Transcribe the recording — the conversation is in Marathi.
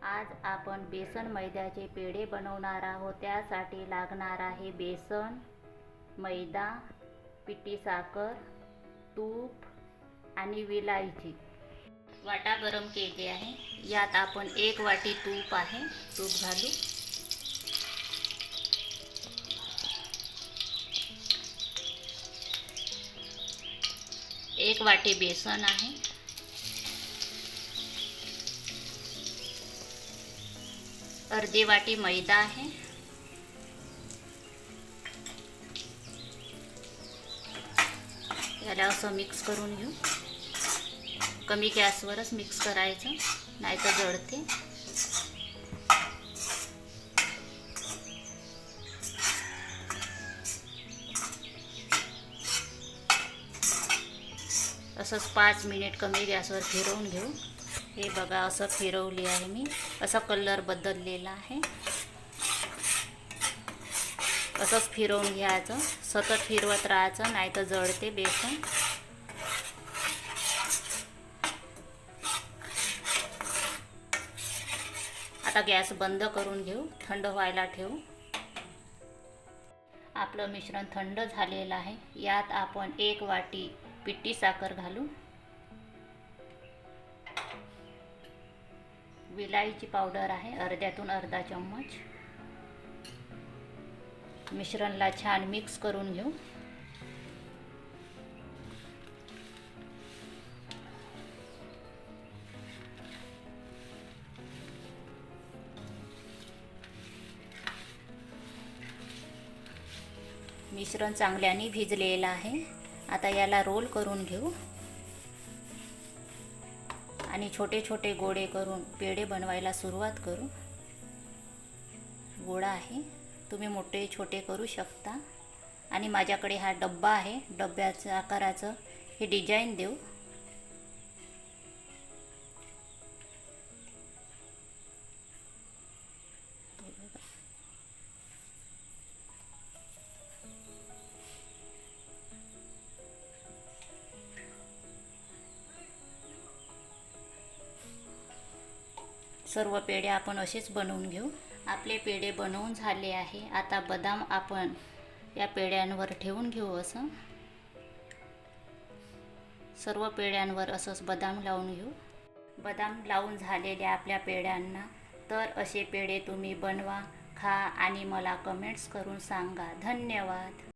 आज आपण बेसन मैद्याचे पेढे बनवणार आहोत। त्यासाठी लागणार आहे बेसन, मैदा, पिठी साखर, तूप आणि विलायची। वाटा गरम केली आहे, यात आपण 1 वाटी तूप घालू। एक वाटी बेसन आहे, अर्धी वाटी मैदा आहे, याला असं मिक्स करून घेऊ। कमी गॅसवरच मिक्स करायचं, नाहीतर जळते। असंच 5 मिनिट कमी गॅसवर फिरवून घेऊ। हे बघा, असं फिरवली आहे मी, असा कलर बदललेला आहे। असंच फिरवून घ्यायचं, सतत फिरवत राहायचं, नाहीतर जळते बेसन। आता गॅस बंद करून घेऊ, थंड व्हायला ठेवू। आपलं मिश्रण थंड झालेलं आहे, यात आपण 1 वाटी पिठी साखर घालू। विलायची पावडर आहे, अर्ध्यातून अर्धा चम्मच। मिश्रणला छान मिक्स करून घेऊ। मिश्रण चांगल्याने भिजलेलं आहे। आता याला रोल करून घेऊ आणि छोटे छोटे गोळे करून पेढे बनवायला सुरुवात करू। गोळा आहे, तुम्ही मोठे छोटे करू शकता। आणि माझ्याकडे हा डब्बा आहे, डब्याच्या आकाराचं हे डिझाईन देऊ। सर्व पेढे आपण असेच बनवून घेऊ। आपले पेढे बनवून झाले आहे। आता बदाम आपण या पेढ्यांवर ठेवून घेऊ। असं सर्व पेढ्यांवर असंच बदाम लावून घेऊ। बदाम लावून झालेल्या आपल्या पेढ्यांना तर असे पेढे तुम्ही बनवा, खा आणि मला कमेंट्स करून सांगा। धन्यवाद।